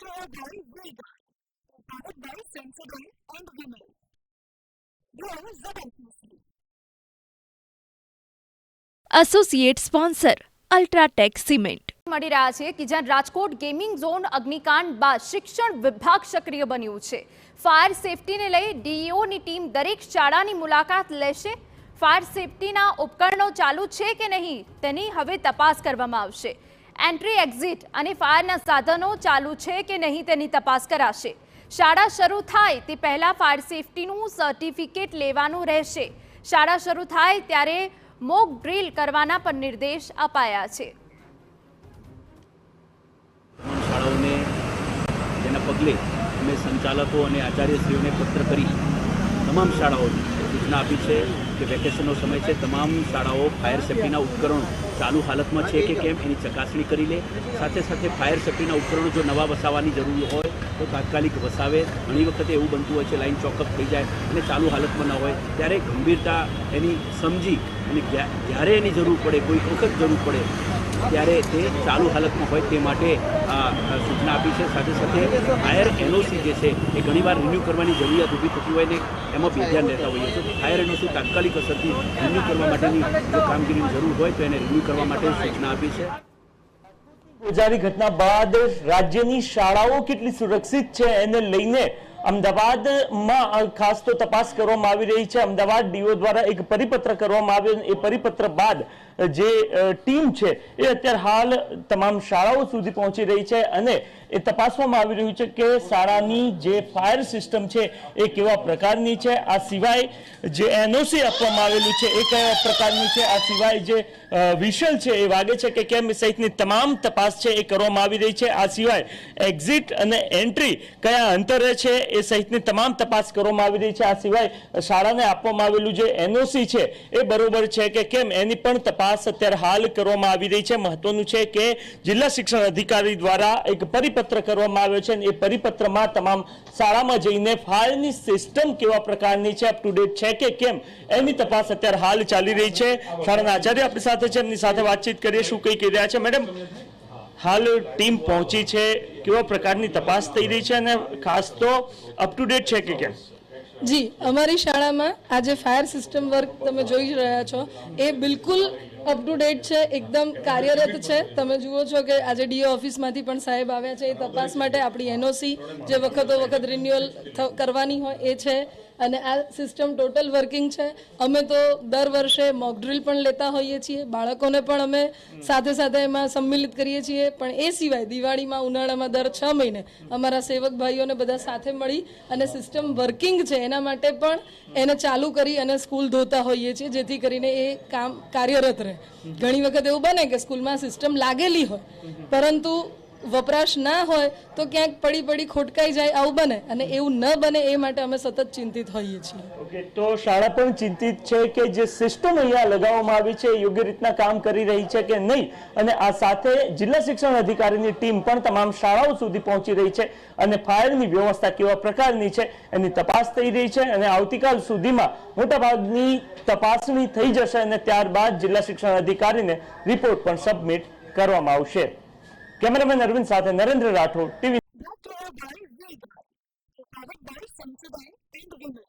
Care by Vega, powered by Sensodyne and Vinyl. Grow ZFC. Associate sponsor UltraTech cement. મળી રહ્યા છે કે જ્યાં રાજકોટ ગેમિંગ ઝોન અગ્નિકાંડ બાદ શિક્ષણ વિભાગ સક્રિય બન્યું છે. ફાયર સેફટીને લઈ ડીઈઓની ટીમ દરેક શાળાની મુલાકાત લેશે. ફાયર સેફટીના ઉપકરણો ચાલુ છે કે નહીં તેની હવે તપાસ કરવામાં આવશે. એન્ટ્રી એક્ઝિટ અને ફાયરના સાધનો ચાલુ છે કે નહીં તેની તપાસ કરાશે. શાળા શરૂ થાય તે પહેલા ફાયર સેફટીનું સર્ટિફિકેટ લેવાનું રહેશે. શાળા શરૂ થાય ત્યારે મોક ડ્રીલ કરવાના પણ નિર્દેશ અપાયા છે. શાળાઓને જેના પગલે અમે સંચાલકો અને આચાર્યશ્રીઓને પત્ર કરી તમામ શાળાઓને સૂચના આપી છે કે વેકેશનનો સમય છે, તમામ શાળાઓ ફાયર સેફ્ટીના ઉપકરણો ચાલુ હાલતમાં છે કે કેમ એની ચકાસણી કરી લે. સાથે સાથે ફાયર સેફ્ટીના ઉપકરણો જો નવા વસાવવાની જરૂર હોય તો તાત્કાલિક વસાવે. ઘણી વખતે એવું બનતું હોય છે લાઈન ચોકઅપ થઈ જાય અને ચાલુ હાલતમાં ન હોય ત્યારે ગંભીરતા એની સમજી અને જ્યારે એની જરૂર પડે, કોઈ વખત જરૂર પડે ત્યારે તે ચાલુ હાલતમાં હોય તે માટે સૂચના આપી છે. સાથે સાથે ફાયર એનઓસી જે છે એ ઘણીવાર રિન્યૂ કરવાની જરૂરિયાત ઊભી થતી હોય ને એમાં બેધ્યાન રહેતા હોઈએ છીએ. ફાયર એનઓસી તાત્કાલિક અસરથી રિન્યૂ કરવા માટેની જો કામગીરીની જરૂર હોય તો એને રિન્યૂ કરવા માટે સૂચના આપી છે. ગોઝારી ઘટના બાદ રાજ્યની શાળાઓ કેટલી સુરક્ષિત છે એને લઈને અમદાવાદમાં ખાસ તો તપાસ કરવામાં આવી રહી છે. અમદાવાદ ડીઓ દ્વારા એક પરિપત્ર કરવામાં આવ્યો. એ પરિપત્ર બાદ જે ટીમ છે એ અત્યારે હાલ તમામ શાળાઓ સુધી પહોંચી રહી છે અને એ તપાસવામાં આવી રહ્યું છે કે શાળાની જે ફાયર સિસ્ટમ છે એ કેવા પ્રકારની છે. આ સિવાય જે એનઓસી આપવામાં આવેલું છે એ કયા પ્રકારની છે. આ સિવાય જે વિશલ છે એ વાગે છે કે કેમ સહિતની તમામ તપાસ છે એ કરવામાં આવી રહી છે. આ સિવાય એક્ઝિટ અને એન્ટ્રી કયા અંતરે છે એ સહિતની તમામ તપાસ કરવામાં આવી રહી છે. આ સિવાય શાળાને આપવામાં આવેલું જે એનઓસી છે એ બરોબર છે કે કેમ એની પણ તપાસ અત્યારે હાલ કરવામાં આવી રહી છે. મહત્વનું છે કે જિલ્લા શિક્ષણ અધિકારી દ્વારા એક પરિપત્ર કરવામાં આવ્યો છે અને એ પરિપત્રમાં તમામ શાળામાં જઈને ફાયરની સિસ્ટમ કેવા પ્રકારની છે, અપ ટુ ડેટ છે કે કેમ એની તપાસ અત્યારે હાલ ચાલી રહી છે. શાળાના આચાર્ય આપણી સાથે છે, એમની સાથે વાતચીત કરીએ. શું કહી રહ્યા છે મેડમ? હાલ ટીમ પહોંચી છે, કેવા પ્રકારની તપાસ થઈ રહી છે અને ખાસ તો અપ ટુ ડેટ છે કે કેમ? જી, અમારી શાળામાં આજે ફાયર સિસ્ટમ વર્ક તમે જોઈ રહ્યા છો એ બિલકુલ અપ ટુ ડેટ છે, એકદમ કાર્યરત છે. તમે જુઓ છો કે આજે ડીઓ ઓફિસમાંથી પણ સાહેબ આવ્યા છે. એ તપાસ માટે આપણી એનઓસી જે વખત રિન્યુઅલ કરવાની હોય એ છે અને આ સિસ્ટમ ટોટલ વર્કિંગ છે. અમે તો દર વર્ષે મોક ડ્રીલ પણ લેતા હોઈએ છીએ. બાળકોને પણ અમે સાથે સાથે એમાં સંમિલિત કરીએ છીએ. પણ એ સિવાય દિવાળીમાં, ઉનાળામાં દર 6 મહિને અમારા સેવક ભાઈઓને બધા સાથે મળી અને સિસ્ટમ વર્કિંગ છે એના માટે પણ એને ચાલુ કરી અને સ્કૂલ ધોતા હોઈએ છીએ જેથી કરીને એ કામ કાર્યરત રહે. ઘણી વખત એવું બને કે સ્કૂલમાં સિસ્ટમ લાગેલી હોય પરંતુ વપરાશ ના હોય તો ક્યાંક પડી ખોટકાઈ જાય, આવું બને અને એવું ન બને એ માટે અમે સતત ચિંતિત હોઈએ છીએ. ઓકે, તો શાળા પણ ચિંતિત છે કે જે સિસ્ટમ અહીંયા લગાવવામાં આવી છે યોગ્ય રીતના કામ કરી રહી છે કે નહીં. અને આ સાથે જિલ્લા શિક્ષણ અધિકારીની ટીમ પણ તમામ શાળાઓ સુધી પહોંચી રહી છે અને ફાયરની વ્યવસ્થા કેવા પ્રકારની છે એની તપાસ થઈ રહી છે અને આવતીકાલ સુધીમાં મોટાભાગની તપાસણી થઈ જશે અને ત્યારબાદ જિલ્લા શિક્ષણ અધિકારીને રિપોર્ટ પણ સબમિટ કરવામાં આવશે. કેમેરામેન અરવિંદ સાથે Narendra Rathod, TV. Care by Vega, powered by Sensodyne and Vinyl.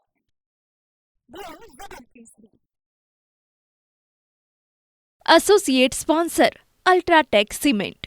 Grow ZFC. Associate sponsor UltraTech cement.